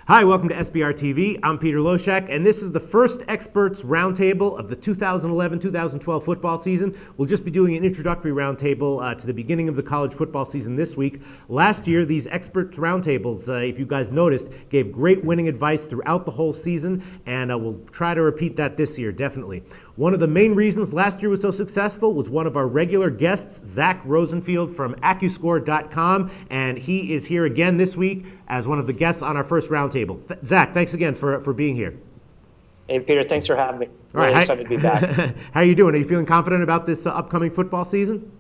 Hi, welcome to SBRtv. I'm Peter Loshak, and this is the first Experts Roundtable of the 2011-2012 football season. We'll just be doing an introductory roundtable to the beginning of the college football season this week. Last year, these Experts Roundtables, if you guys noticed, gave great winning advice throughout the whole season, and we'll try to repeat that this year, definitely. One of the main reasons last year was so successful was one of our regular guests, Zach Rosenfield from Accuscore.com, and he is here again this week as one of the guests on our first roundtable. Zach, thanks again for being here. Hey, Peter, thanks for having me. Really excited to be back. How are you doing? Are you feeling confident about this upcoming football season?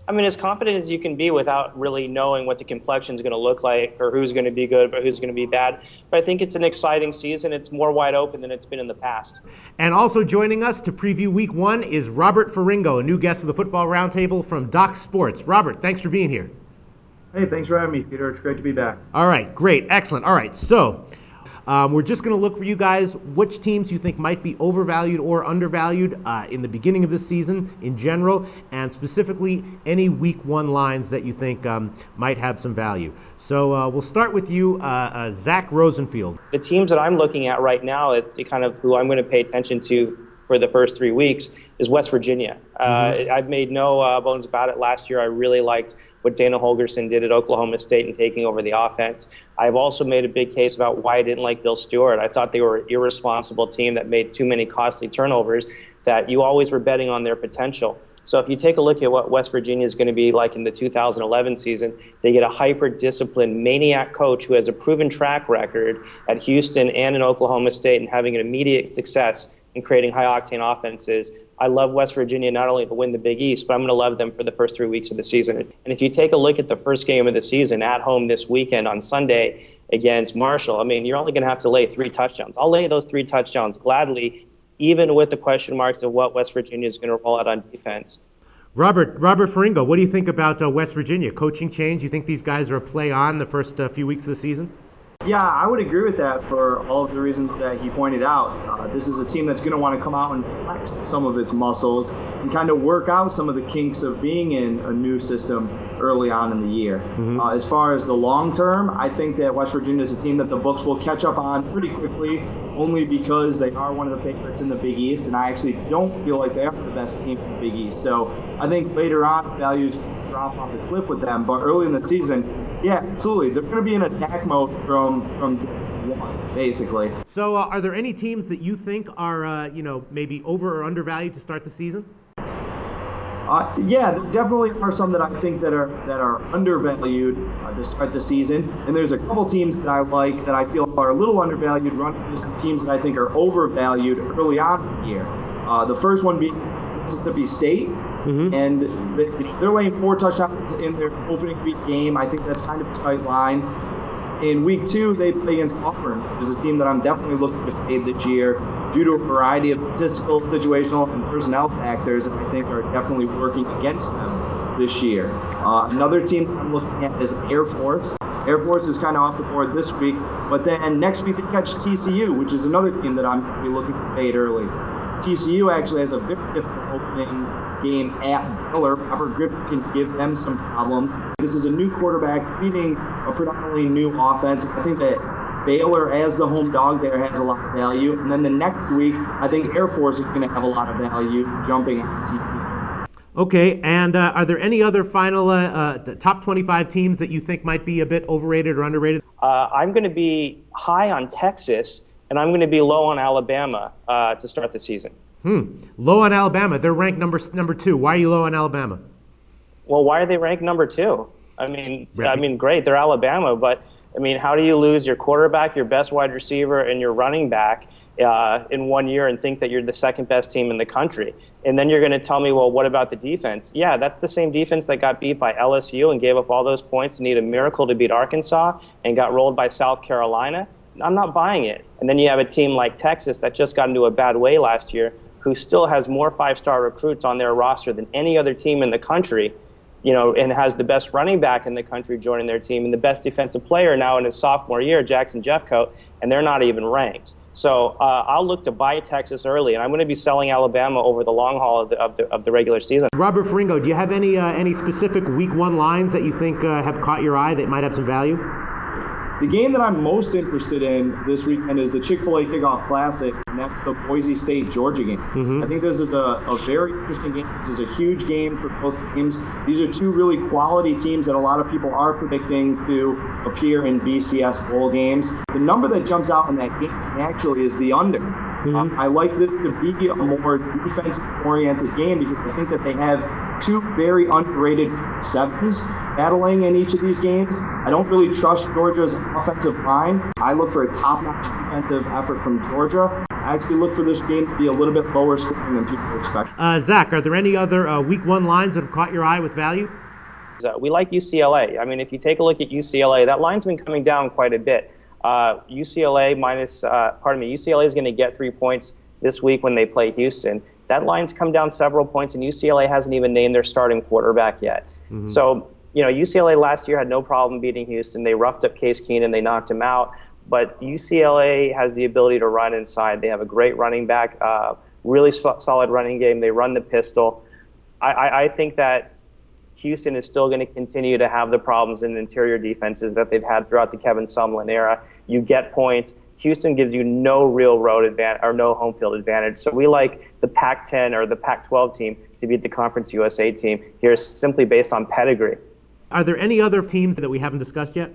I mean, as confident as you can be without really knowing what the complexion is going to look like or who's going to be good or who's going to be bad. But I think it's an exciting season. It's more wide open than it's been in the past. And also joining us to preview week one is Robert Ferringo, a new guest of the Football Roundtable from Doc Sports. Robert, thanks for being here. Hey, thanks for having me, Peter. It's great to be back. All right, great, excellent. All right, so we're just going to look for you guys which teams you think might be overvalued or undervalued in the beginning of this season in general, and specifically any week one lines that you think might have some value. So we'll start with you, Zach Rosenfield. The teams that I'm looking at right now, the kind of who I'm going to pay attention to for the first 3 weeks is West Virginia. I've made no bones about it. Last year I really liked what Dana Holgorsen did at Oklahoma State in taking over the offense. I've also made a big case about why I didn't like Bill Stewart. I thought they were an irresponsible team that made too many costly turnovers, that you always were betting on their potential. So if you take a look at what West Virginia is going to be like in the 2011 season, they get a hyper-disciplined maniac coach who has a proven track record at Houston and in Oklahoma State and having an immediate success in creating high-octane offenses. I love West Virginia not only to win the Big East, but I'm going to love them for the first 3 weeks of the season. And if you take a look at the first game of the season at home this weekend on Sunday against Marshall, I mean, you're only going to have to lay 3 touchdowns. I'll lay those 3 touchdowns gladly, even with the question marks of what West Virginia is going to roll out on defense. Robert Ferringo, what do you think about West Virginia? Coaching change? You think these guys are a play on the first few weeks of the season? Yeah, I would agree with that for all of the reasons that he pointed out. This is a team that's going to want to come out and flex some of its muscles and kind of work out some of the kinks of being in a new system early on in the year. As far as the long term, I think that West Virginia is a team that the books will catch up on pretty quickly, only because they are one of the favorites in the Big East, and I actually don't feel like they are the best team in the Big East. So I think later on, values drop off the cliff with them, but early in the season, yeah, absolutely. They're going to be in attack mode from one, basically. So are there any teams that you think are, maybe over or undervalued to start the season? Yeah, there definitely are some that I think that are undervalued to start the season. And there's a couple teams that I like that I feel are a little undervalued, running into some teams that I think are overvalued early on in the year. The first one being Mississippi State. And they're laying 4 touchdowns in their opening week game. I think that's kind of a tight line. In week 2, they play against Auburn, which is a team that I'm definitely looking to fade this year due to a variety of statistical, situational, and personnel factors that I think are definitely working against them this year. Another team that I'm looking at is Air Force. Air Force is kind of off the board this week, but then next week they catch TCU, which is another team that I'm going to be looking to fade early. TCU actually has a very difficult opening game at Baylor. Robert Griffin can give them some problems. This is a new quarterback leading a predominantly new offense. I think that Baylor, as the home dog there, has a lot of value. And then the next week, I think Air Force is going to have a lot of value jumping at TCU. Okay, and are there any other final top 25 teams that you think might be a bit overrated or underrated? I'm going to be high on Texas, and I'm going to be low on Alabama to start the season. Low on Alabama. They're ranked number 2. Why are you low on Alabama? Well, why are they ranked number 2? I mean, great, they're Alabama, but I mean, how do you lose your quarterback, your best wide receiver, and your running back in 1 year and think that you're the second best team in the country? And then you're going to tell me, well, what about the defense? Yeah, that's the same defense that got beat by LSU and gave up all those points to need a miracle to beat Arkansas and got rolled by South Carolina. I'm not buying it. And then you have a team like Texas that just got into a bad way last year, who still has more 5-star recruits on their roster than any other team in the country, and has the best running back in the country joining their team and the best defensive player now in his sophomore year, Jackson Jeffcoat, and they're not even ranked. So I'll look to buy Texas early, and I'm going to be selling Alabama over the long haul of the regular season. Robert Ferringo, do you have any specific week one lines that you think have caught your eye that might have some value? The game that I'm most interested in this weekend is the Chick-fil-A Kickoff Classic, and that's the Boise State-Georgia game. I think this is a very interesting game. This is a huge game for both teams. These are two really quality teams that a lot of people are predicting to appear in BCS bowl games. The number that jumps out in that game actually is the under. I like this to be a more defensive-oriented game because I think that they have two very underrated sevens battling in each of these games. I don't really trust Georgia's offensive line. I look for a top-notch defensive effort from Georgia. I actually look for this game to be a little bit lower scoring than people expect. Zach, are there any other Week 1 lines that have caught your eye with value? We like UCLA. I mean, if you take a look at UCLA, that line's been coming down quite a bit. UCLA is going to get 3 points this week when they play Houston. That line's come down several points, and UCLA hasn't even named their starting quarterback yet. So, UCLA last year had no problem beating Houston. They roughed up Case Keenum, they knocked him out. But UCLA has the ability to run inside. They have a great running back, really solid running game. They run the pistol. I think that Houston is still going to continue to have the problems in interior defenses that they've had throughout the Kevin Sumlin era. You get points. Houston gives you no real road advantage or no home field advantage. So we like the Pac-10 or the Pac-12 team to beat the Conference USA team here simply based on pedigree. Are there any other teams that we haven't discussed yet?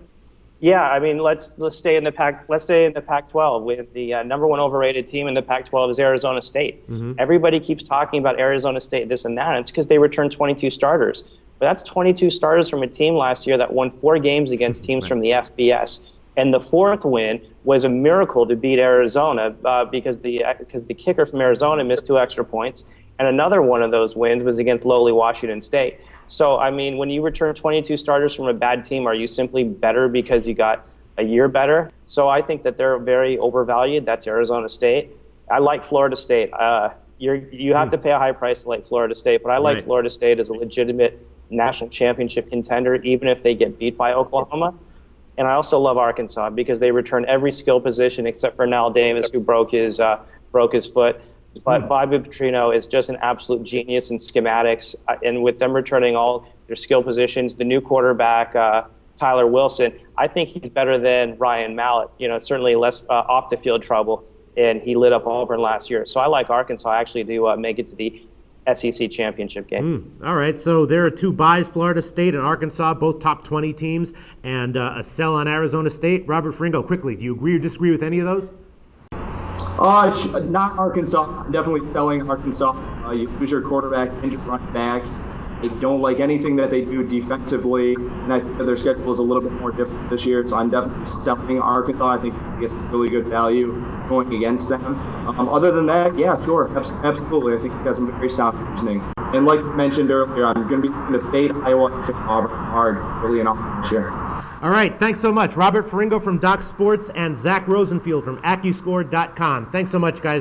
Yeah, I mean, let's stay in the Pac-12. With the number one overrated team in the Pac-12 is Arizona State. Everybody keeps talking about Arizona State, this and that. And it's because they returned 22 starters. But that's 22 starters from a team last year that won 4 games against teams from the FBS. And the fourth win was a miracle to beat Arizona because the kicker from Arizona missed 2 extra points. And another one of those wins was against lowly Washington State. So, I mean, when you return 22 starters from a bad team, are you simply better because you got a year better? So I think that they're very overvalued. That's Arizona State. I like Florida State. You have to pay a high price to like Florida State, but I like Florida State as a legitimate national championship contender, even if they get beat by Oklahoma. And I also love Arkansas because they return every skill position except for Nal Davis, who broke his foot. But Bobby Petrino is just an absolute genius in schematics. And with them returning all their skill positions, the new quarterback, Tyler Wilson, I think he's better than Ryan Mallett. Certainly less off the field trouble. And he lit up Auburn last year. So I like Arkansas actually to make it to the SEC championship game. All right, so there are 2 buys, Florida State and Arkansas, both top 20 teams, and a sell on Arizona State. Robert Ferringo, quickly, do you agree or disagree with any of those? Not Arkansas. I'm definitely selling Arkansas. You lose your quarterback, injured running back. I don't like anything that they do defensively, and I think that their schedule is a little bit more different this year, so I'm definitely selling Arkansas. I think you get really good value going against them. Other than that, yeah, sure, absolutely. I think you got some very sound reasoning. And like you mentioned earlier, I'm going to be looking to fade Iowa and Auburn hard early enough this year. All right, thanks so much. Robert Ferringo from Doc Sports and Zach Rosenfield from Accuscore.com. Thanks so much, guys.